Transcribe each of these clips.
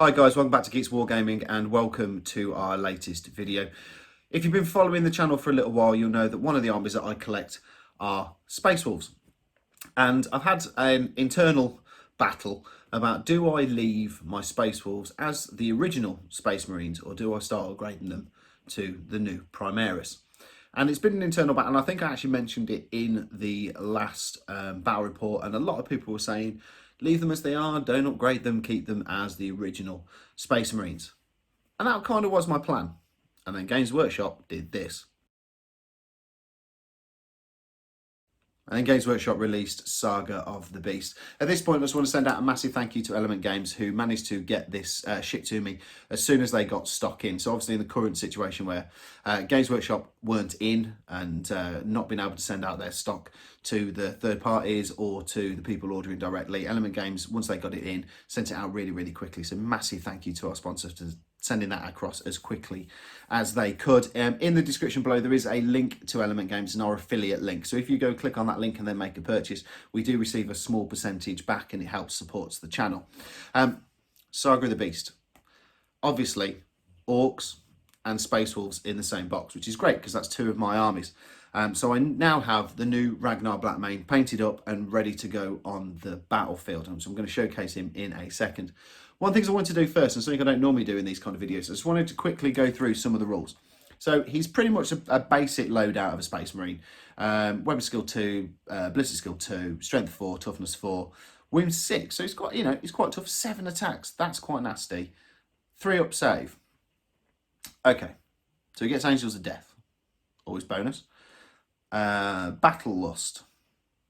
Hi guys, welcome back to Geeks Wargaming and welcome to our latest video. If you've been following the channel for a little while, you'll know that one of the armies that I collect are Space Wolves. And I've had an internal battle about, do I leave my Space Wolves as the original Space Marines or do I start upgrading them to the new Primaris? And it's been an internal battle, and I think I actually mentioned it in the last battle report, and a lot of people were saying, leave them as they are, don't upgrade them, keep them as the original Space Marines. And that kind of was my plan. And then Games Workshop did this. And then Games Workshop released Saga of the Beast. At this point, I just want to send out a massive thank you to Element Games, who managed to get this shipped to me as soon as they got stock in. So obviously in the current situation where Games Workshop weren't in and not been able to send out their stock to the third parties or to the people ordering directly, Element Games, once they got it in, sent it out really, really quickly. So massive thank you to our sponsors for sending that across as quickly as they could. In the description below, there is a link to Element Games and our affiliate link. So if you go click on that link and then make a purchase, we do receive a small percentage back and it helps support the channel. Saga of the Beast. Obviously, Orcs and Space Wolves in the same box, which is great because that's two of my armies. So I now have the new Ragnar Blackmane painted up and ready to go on the battlefield. So I'm going to showcase him in a second. One of the things I want to do first, and something I don't normally do in these kind of videos, I just wanted to quickly go through some of the rules. So he's pretty much a basic loadout of a Space Marine. Weapon skill 2, Blizzard skill 2, strength 4, toughness 4, wound 6. So he's got, he's quite tough. 7 attacks. That's quite nasty. 3 up save. Okay. So he gets Angels of Death. Always bonus. Battle Lust.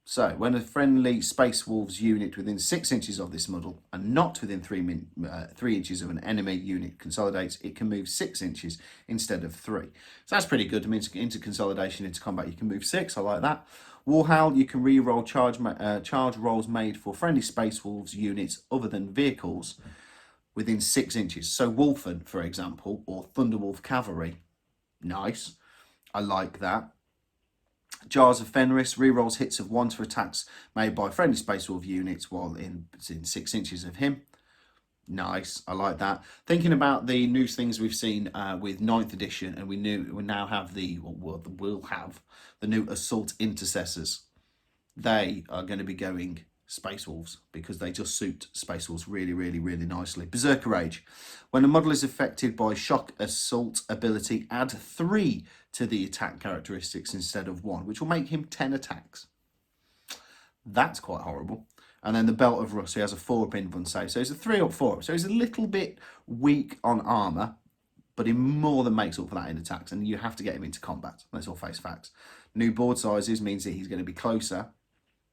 So, when a friendly Space Wolves unit within 6 inches of this model and not within 3 inches of an enemy unit consolidates, it can move 6 inches instead of 3. So that's pretty good. I mean, into consolidation, into combat, you can move 6. I like that. Warhowl, you can re-roll charge rolls made for friendly Space Wolves units other than vehicles within 6 inches. So Wolfen, for example, or Thunderwolf Cavalry. Nice. I like that. Jars of Fenris rerolls hits of 1 for attacks made by friendly Space Wolf units while in 6 inches of him. Nice, I like that. Thinking about the new things we've seen with 9th edition, and we now have we'll have the new Assault Intercessors. They are going to be going Space Wolves because they just suit Space Wolves really, really, really nicely. Berserker Rage. When a model is affected by shock assault ability, add 3 to the attack characteristics instead of 1, which will make him 10 attacks. That's quite horrible. And then the Belt of Rust, he has a 4 up invuln save. So he's a 3 up 4 up. So he's a little bit weak on armour, but he more than makes up for that in attacks. And you have to get him into combat. Let's all face facts. New board sizes means that he's going to be closer.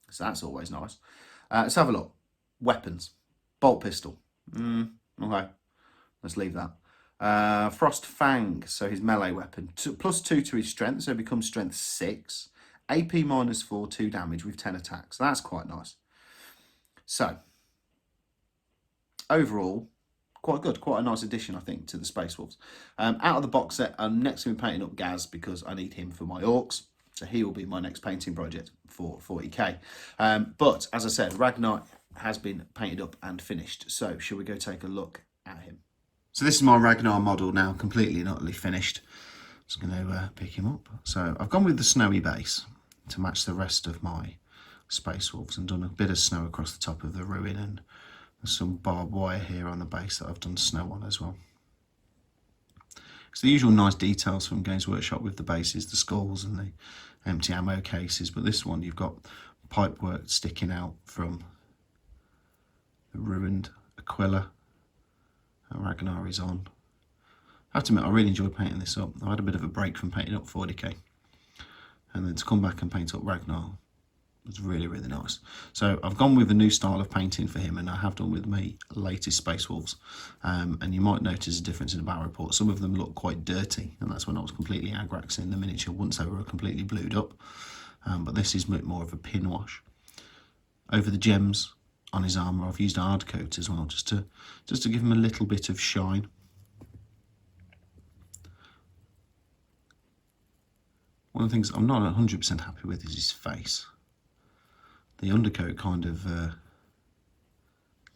So that's always nice. Let's have a look. Weapons. Bolt pistol. Okay. Let's leave that. Frost Fang. So his melee weapon. +2 to his strength. So it becomes strength 6. AP -4, 2 damage with 10 attacks. That's quite nice. So, overall, quite good. Quite a nice addition, I think, to the Space Wolves. Out of the box set, I'm next going to be painting up Gaz because I need him for my Orcs. So he will be my next painting project for 40k. But as I said, Ragnar has been painted up and finished. So shall we go take a look at him? So this is my Ragnar model now, completely and utterly finished. Just going to pick him up. So I've gone with the snowy base to match the rest of my Space Wolves and done a bit of snow across the top of the ruin, and there's some barbed wire here on the base that I've done snow on as well. It's the usual nice details from Games Workshop with the bases, the skulls and the empty ammo cases, but this one you've got pipework sticking out from the ruined Aquila that Ragnar is on. I have to admit, I really enjoyed painting this up. I had a bit of a break from painting up 40k, and then to come back and paint up Ragnar was really, really nice. So I've gone with a new style of painting for him, and I have done with my latest Space Wolves. And you might notice a difference in the battle report. Some of them look quite dirty, and that's when I was completely agraxing the miniature once they were completely blued up. But this is more of a pin wash. Over the gems on his armour, I've used hard coat as well, just to give him a little bit of shine. One of the things I'm not 100% happy with is his face. The undercoat kind of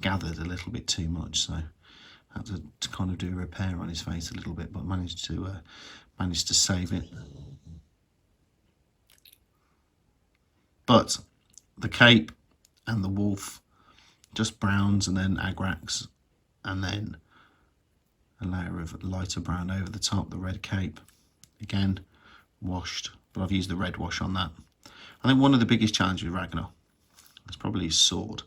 gathered a little bit too much, so Had to kind of do a repair on his face a little bit, but managed to save it. But the cape and the wolf, just browns and then agrax, and then a layer of lighter brown over the top. The red cape, again washed, but I've used the red wash on that. I think one of the biggest challenges with Ragnar is probably his sword,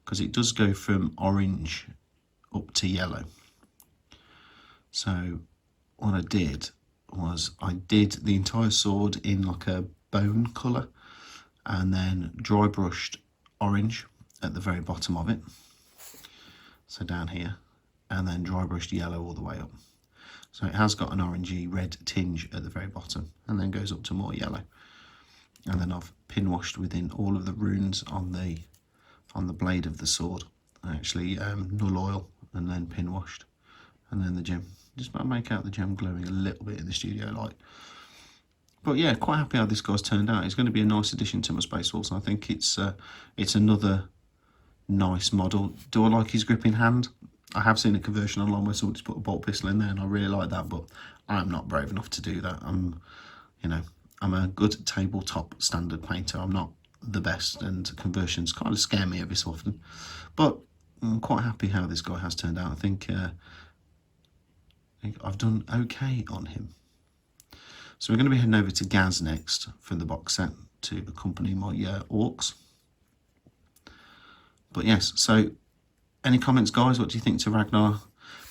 because it does go from orange up to yellow. So what I did was I did the entire sword in like a bone colour, and then dry brushed orange at the very bottom of it, so down here, and then dry brushed yellow all the way up. So it has got an orangey red tinge at the very bottom, and then goes up to more yellow. And then I've pin washed within all of the runes on the blade of the sword. I actually null oil and then pin washed, and then the gem. Just about make out the gem glowing a little bit in the studio light. But yeah, quite happy how this guy's turned out. It's going to be a nice addition to my Space Wolves. I think it's another nice model. Do I like his gripping hand? I have seen a conversion online where someone just put a bolt pistol in there, and I really like that, but I'm not brave enough to do that. I'm a good tabletop standard painter. I'm not the best, and conversions kind of scare me every so often. But I'm quite happy how this guy has turned out. I think I've done okay on him. So we're going to be heading over to Gaz next for the box set to accompany my orcs. But yes, so any comments, guys? What do you think to Ragnar?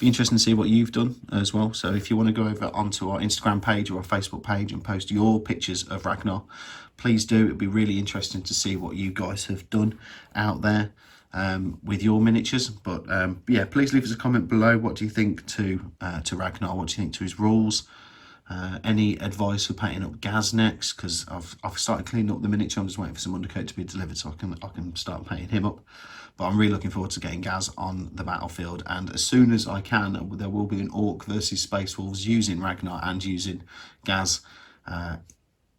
Be interesting to see what you've done as well. So if you want to go over onto our Instagram page or our Facebook page and post your pictures of Ragnar, please do. It'd be really interesting to see what you guys have done out there with your miniatures. But yeah, please leave us a comment below. What do you think to Ragnar? What do you think to his rules? Any advice for painting up Gaz next? Because I've started cleaning up the miniature. I'm just waiting for some undercoat to be delivered so I can start painting him up. But I'm really looking forward to getting Gaz on the battlefield, and as soon as I can, there will be an Orc versus Space Wolves using Ragnar and using Gaz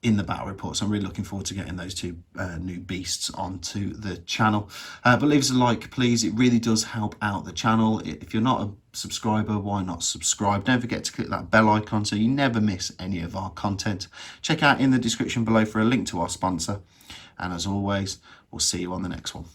in the battle report. So I'm really looking forward to getting those two new beasts onto the channel. But leave us a like, please. It really does help out the channel. If you're not a subscriber, why not subscribe? Don't forget to click that bell icon so you never miss any of our content. Check out in the description below for a link to our sponsor. And as always, we'll see you on the next one.